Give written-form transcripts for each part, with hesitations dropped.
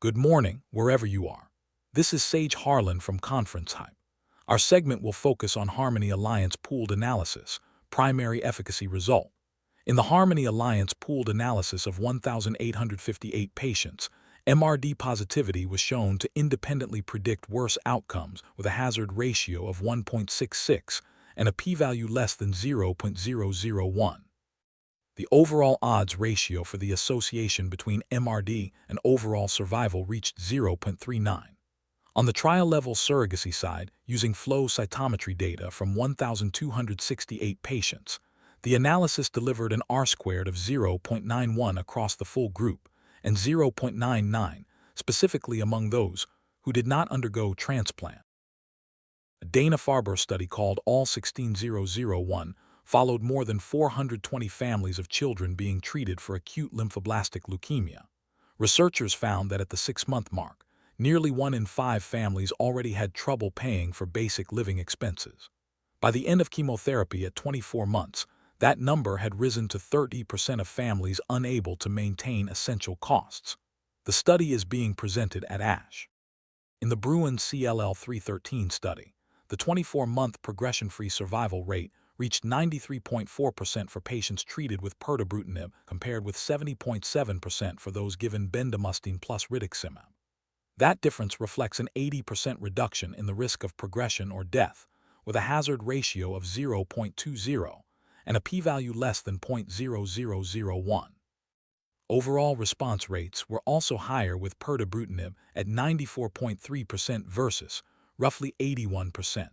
Good morning, wherever you are. This is Sage Harlan from ConferenceHype. Our segment will focus on Harmony Alliance pooled analysis, primary efficacy result. In the Harmony Alliance pooled analysis of 1,858 patients, MRD positivity was shown to independently predict worse outcomes with a hazard ratio of 1.66 and a p-value less than 0.001. The overall odds ratio for the association between MRD and overall survival reached 0.39. On the trial-level surrogacy side, using flow cytometry data from 1,268 patients, the analysis delivered an R-squared of 0.91 across the full group and 0.99 specifically among those who did not undergo transplant. A Dana-Farber study called ALL-16001 followed more than 420 families of children being treated for acute lymphoblastic leukemia. Researchers found that at the 6-month mark, nearly 1 in 5 families already had trouble paying for basic living expenses. By the end of chemotherapy at 24 months, that number had risen to 30% of families unable to maintain essential costs. The study is being presented at ASH. In the BRUIN CLL17 study, the 24-month progression-free survival rate reached 93.4% for patients treated with Pirtobrutinib compared with 70.7% for those given bendamustine plus rituximab. That difference reflects an 80% reduction in the risk of progression or death, with a hazard ratio of 0.20 and a p-value less than 0.0001. Overall response rates were also higher with Pirtobrutinib at 94.3% versus roughly 81%.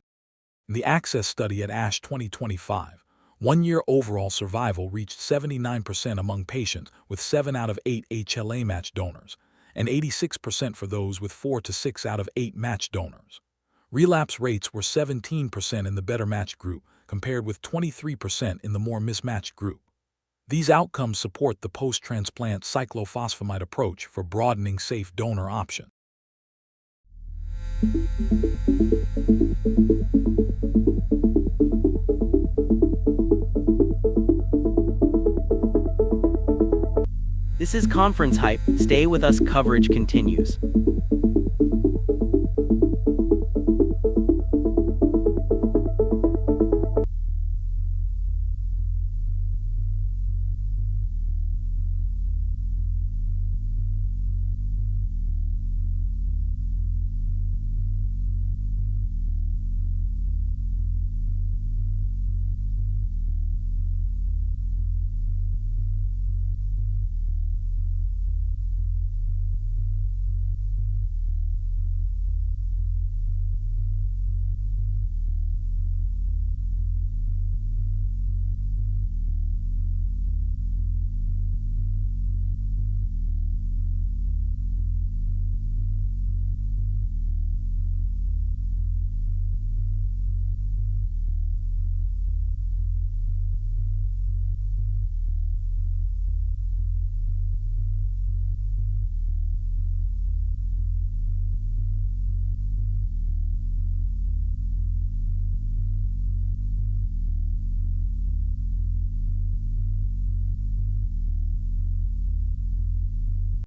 In the ACCESS study at ASH 2025, 1-year overall survival reached 79% among patients with 7 out of 8 HLA match donors, and 86% for those with 4 to 6 out of 8 match donors. Relapse rates were 17% in the better matched group, compared with 23% in the more mismatched group. These outcomes support the post-transplant cyclophosphamide approach for broadening safe donor options. This is Conference Hype. Stay with us, coverage continues.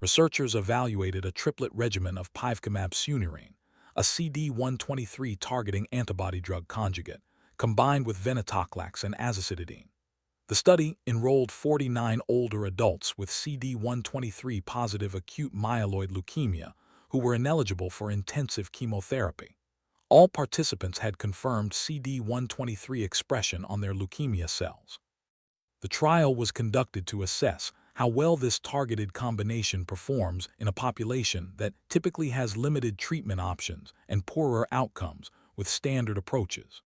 Researchers evaluated a triplet regimen of Pivekimab Sunirine, a CD123 targeting antibody-drug conjugate, combined with Venetoclax and azacitidine. The study enrolled 49 older adults with CD123 positive acute myeloid leukemia who were ineligible for intensive chemotherapy. All participants had confirmed CD123 expression on their leukemia cells. The trial was conducted to assess how well this targeted combination performs in a population that typically has limited treatment options and poorer outcomes with standard approaches.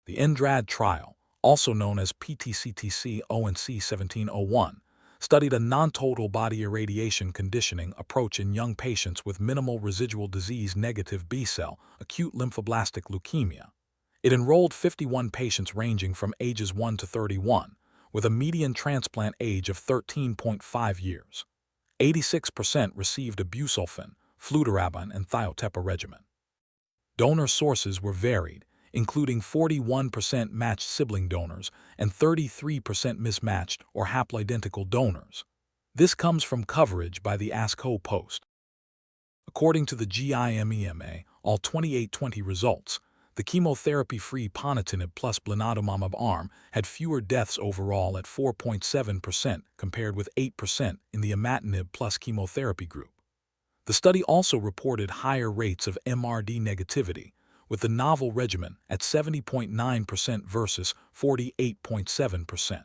The EndRAD trial, also known as PTCTC-ONC1701, studied a non-total body irradiation conditioning approach in young patients with minimal residual disease negative B-cell acute lymphoblastic leukemia. It enrolled 51 patients ranging from ages 1 to 31, with a median transplant age of 13.5 years. 86% received a busulfan, fludarabine, and thiotepa regimen. Donor sources were varied, including 41% matched sibling donors and 33% mismatched or haploidentical donors. This comes from coverage by the ASCO post. According to the GIMEMA, all 2820 results, the chemotherapy-free Pirtobrutinib plus Blinatumomab arm had fewer deaths overall at 4.7% compared with 8% in the Imatinib plus chemotherapy group. The study also reported higher rates of MRD negativity, with the novel regimen at 70.9% versus 48.7%.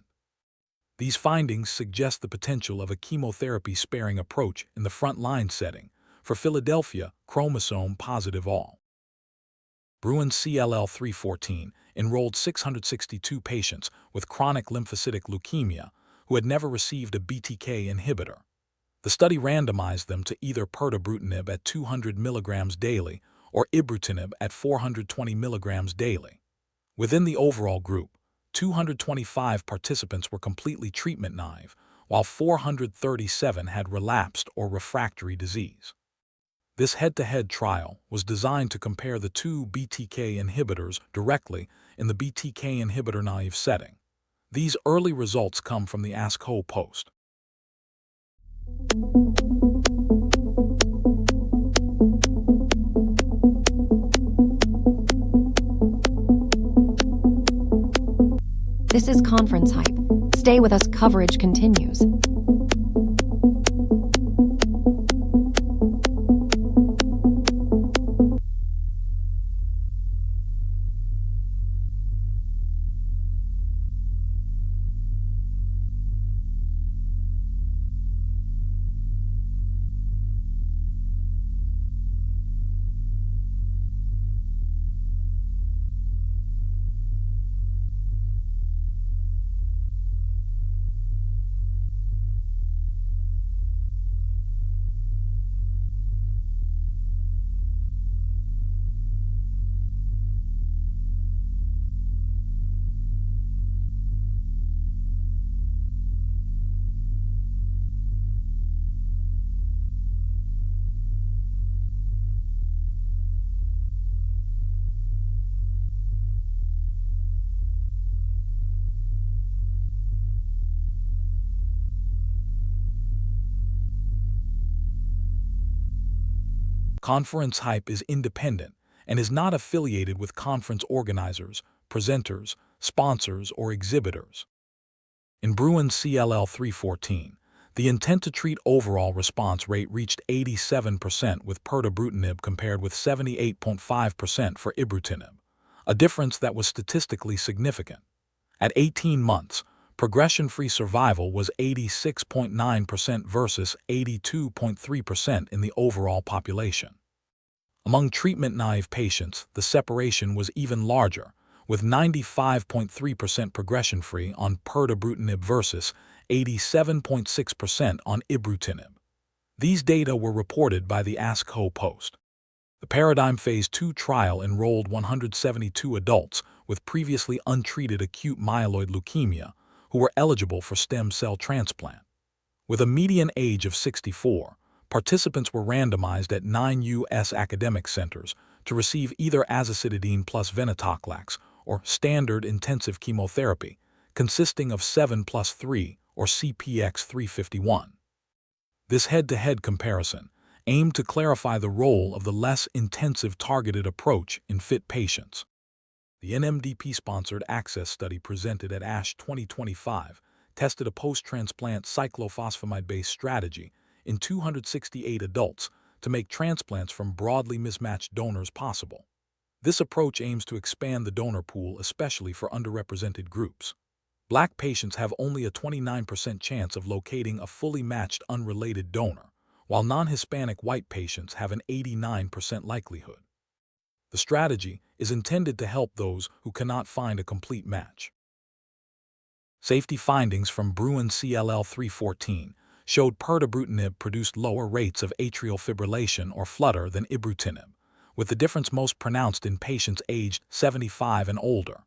These findings suggest the potential of a chemotherapy-sparing approach in the front-line setting for Philadelphia chromosome-positive all. BRUIN CLL17 enrolled 662 patients with chronic lymphocytic leukemia who had never received a BTK inhibitor. The study randomized them to either Pirtobrutinib at 200 mg daily or Ibrutinib at 420 mg daily. Within the overall group, 225 participants were completely treatment naive, while 437 had relapsed or refractory disease. This head-to-head trial was designed to compare the two BTK inhibitors directly in the BTK inhibitor-naive setting. These early results come from the ASCO post. This is Conference Hype. Stay with us, coverage continues. ConferenceHype is independent and is not affiliated with conference organizers, presenters, sponsors, or exhibitors. In BRUIN CLL17, the intent-to-treat overall response rate reached 87% with Pirtobrutinib compared with 78.5% for Ibrutinib, a difference that was statistically significant. At 18 months, progression-free survival was 86.9% versus 82.3% in the overall population. Among treatment-naive patients, the separation was even larger, with 95.3% progression-free on Pirtobrutinib versus 87.6% on Ibrutinib. These data were reported by the ASCO post. The Paradigm Phase 2 trial enrolled 172 adults with previously untreated acute myeloid leukemia who were eligible for stem cell transplant. With a median age of 64, participants were randomized at 9 U.S. academic centers to receive either azacitidine plus Venetoclax or standard intensive chemotherapy, consisting of 7+3 or CPX-351. This head-to-head comparison aimed to clarify the role of the less intensive targeted approach in fit patients. The NMDP-sponsored ACCESS study presented at ASH 2025 tested a post-transplant cyclophosphamide-based strategy in 268 adults to make transplants from broadly mismatched donors possible. This approach aims to expand the donor pool, especially for underrepresented groups. Black patients have only a 29% chance of locating a fully matched unrelated donor, while non-Hispanic white patients have an 89% likelihood. The strategy is intended to help those who cannot find a complete match. Safety findings from BRUIN CLL17 showed Pirtobrutinib produced lower rates of atrial fibrillation or flutter than Ibrutinib, with the difference most pronounced in patients aged 75 and older.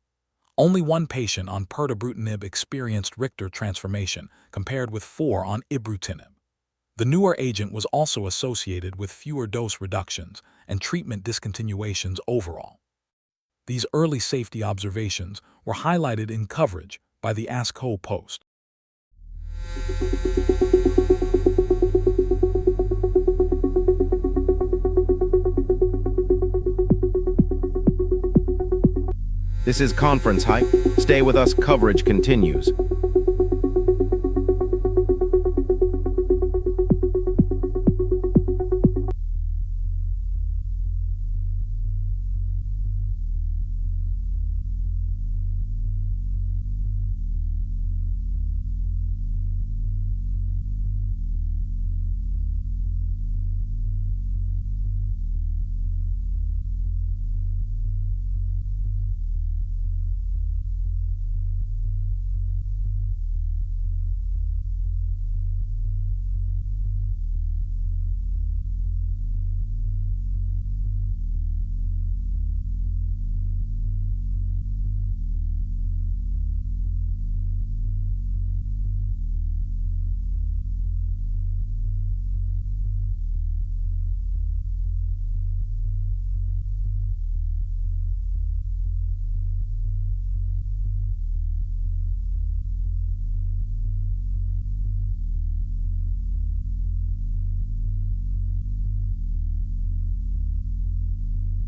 Only one patient on Pirtobrutinib experienced Richter transformation, compared with 4 on Ibrutinib. The newer agent was also associated with fewer dose reductions and treatment discontinuations overall. These early safety observations were highlighted in coverage by the ASCO post. This is Conference Hype. Stay with us, coverage continues.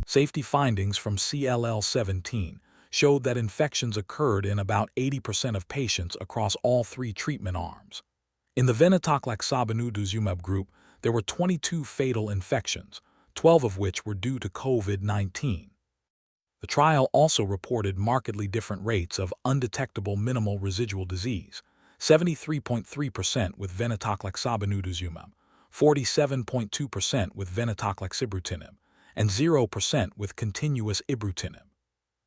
Safety findings from CLL17 showed that infections occurred in about 80% of patients across all 3 treatment arms. In the Venetoclax group, there were 22 fatal infections, 12 of which were due to COVID-19. The trial also reported markedly different rates of undetectable minimal residual disease, 73.3% with Venetoclax, 47.2% with Venetoclax, and 0% with continuous ibrutinib.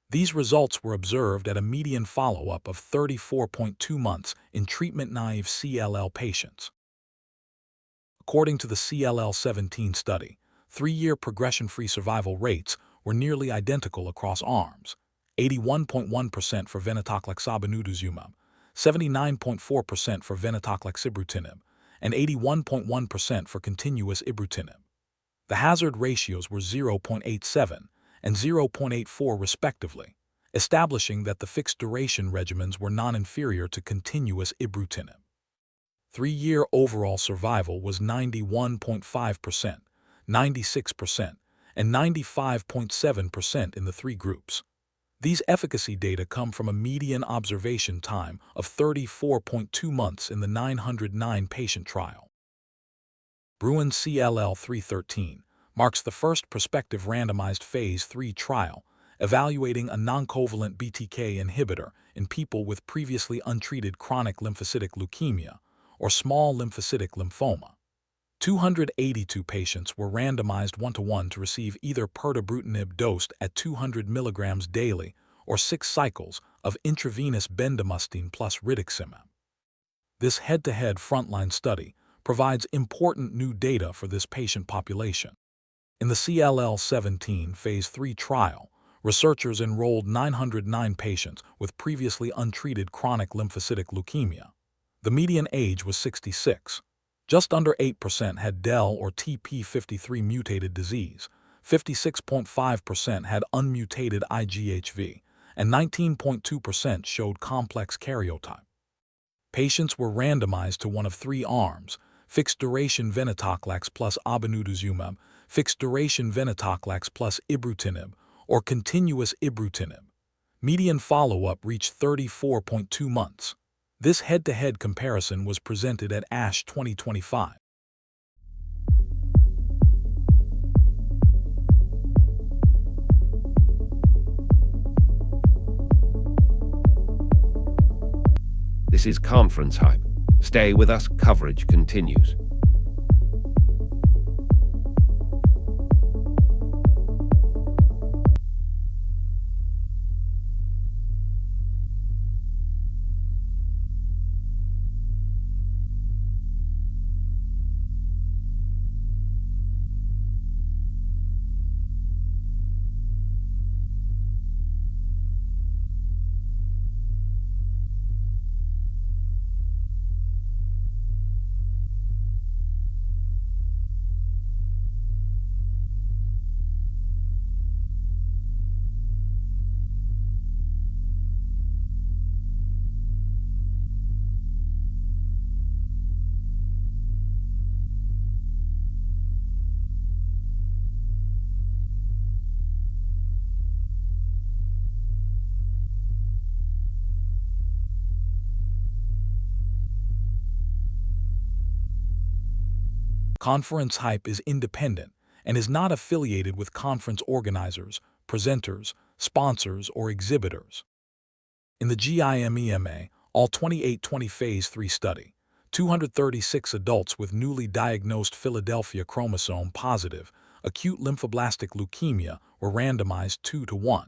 These results were observed at a median follow-up of 34.2 months in treatment-naive CLL patients. According to the CLL17 study, 3-year progression-free survival rates were nearly identical across arms, 81.1% for Venetoclax, 79.4% for Venetoclax, and 81.1% for continuous ibrutinib. The hazard ratios were 0.87 and 0.84 respectively, establishing that the fixed-duration regimens were non-inferior to continuous ibrutinib. 3-year overall survival was 91.5%, 96%, and 95.7% in the 3 groups. These efficacy data come from a median observation time of 34.2 months in the 909-patient trial. BRUIN CLL313 marks the first prospective randomized Phase 3 trial evaluating a noncovalent BTK inhibitor in people with previously untreated chronic lymphocytic leukemia or small lymphocytic lymphoma. 282 patients were randomized 1-to-1 to receive either Pirtobrutinib dosed at 200 mg daily or 6 cycles of intravenous bendamustine plus rituximab. This head-to-head frontline study provides important new data for this patient population. In the CLL17 Phase 3 trial, researchers enrolled 909 patients with previously untreated chronic lymphocytic leukemia. The median age was 66. Just under 8% had DEL or TP53 mutated disease, 56.5% had unmutated IGHV, and 19.2% showed complex karyotype. Patients were randomized to one of 3 arms: fixed-duration Venetoclax plus obinutuzumab, fixed-duration Venetoclax plus ibrutinib, or continuous ibrutinib. Median follow-up reached 34.2 months. This head-to-head comparison was presented at ASH 2025. This is Conference Hype. Stay with us, coverage continues. ConferenceHype is independent and is not affiliated with conference organizers, presenters, sponsors, or exhibitors. In the GIMEMA, all 28-20 Phase 3 study, 236 adults with newly diagnosed Philadelphia chromosome-positive acute lymphoblastic leukemia were randomized 2-to-1.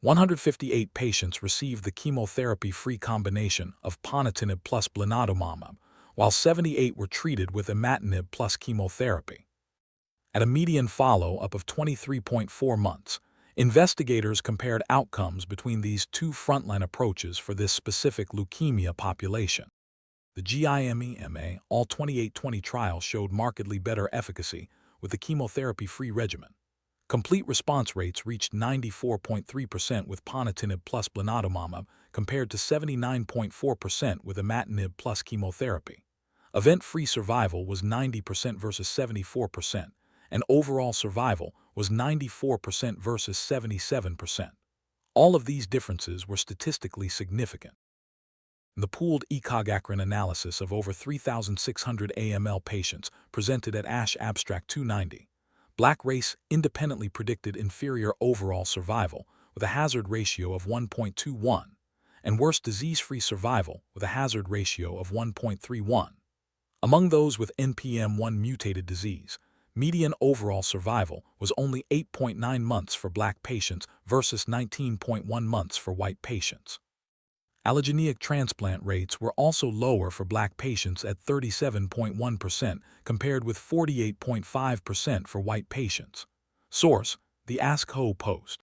158 patients received the chemotherapy-free combination of Pirtobrutinib plus blinatumomab, while 78 were treated with imatinib plus chemotherapy. At a median follow-up of 23.4 months, investigators compared outcomes between these two frontline approaches for this specific leukemia population. The GIMEMA all 28-20 trial showed markedly better efficacy with the chemotherapy-free regimen. Complete response rates reached 94.3% with Pirtobrutinib plus blinatumomab compared to 79.4% with imatinib plus chemotherapy. Event-free survival was 90% versus 74%, and overall survival was 94% versus 77%. All of these differences were statistically significant. In the pooled ECOG-ACRIN analysis of over 3,600 AML patients presented at ASH Abstract 290, Black race independently predicted inferior overall survival with a hazard ratio of 1.21, and worse disease-free survival with a hazard ratio of 1.31. Among those with NPM1 mutated disease, median overall survival was only 8.9 months for Black patients versus 19.1 months for white patients. Allogeneic transplant rates were also lower for Black patients at 37.1% compared with 48.5% for white patients. Source: the AskHo Post.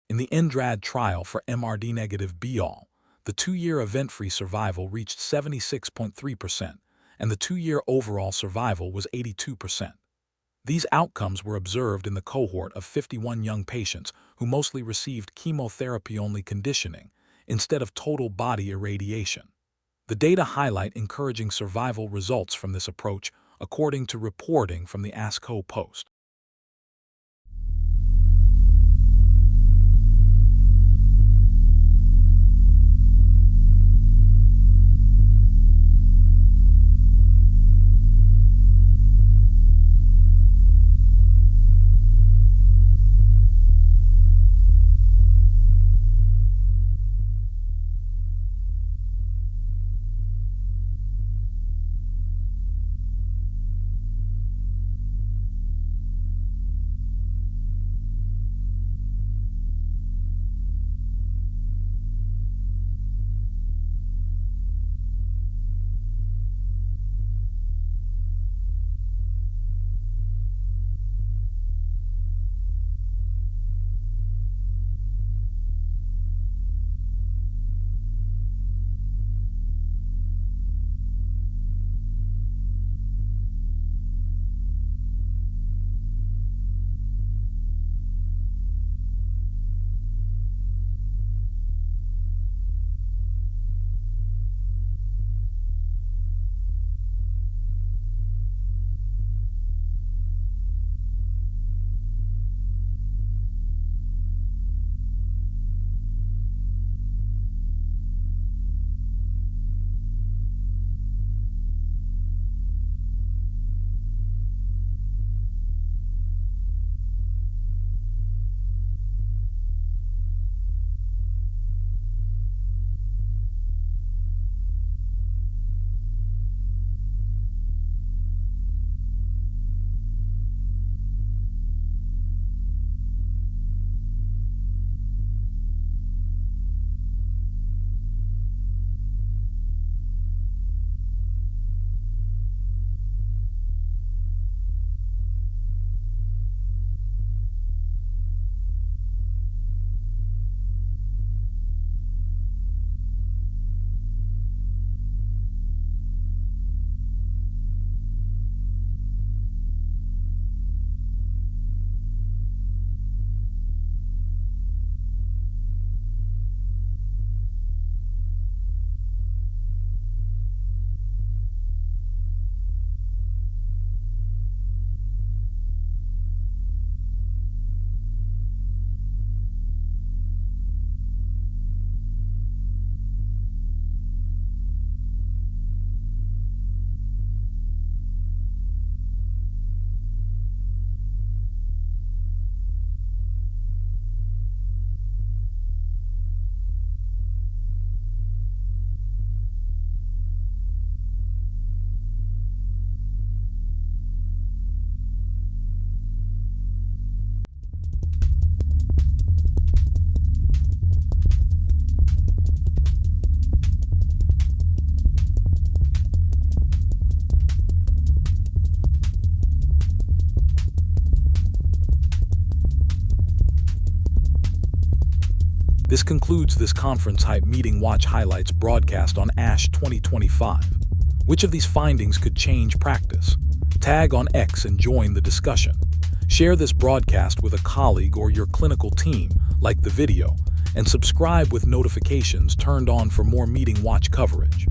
In the EndRAD trial for MRD-negative BALL, the 2-year event-free survival reached 76.3%, and the 2-year overall survival was 82%. These outcomes were observed in the cohort of 51 young patients who mostly received chemotherapy-only conditioning instead of total body irradiation. The data highlight encouraging survival results from this approach, according to reporting from the AskHo Post. This concludes this ConferenceHype Meeting Watch highlights broadcast on ASH 2025. Which of these findings could change practice? Tag on X and join the discussion. Share this broadcast with a colleague or your clinical team, like the video, and subscribe with notifications turned on for more Meeting Watch coverage.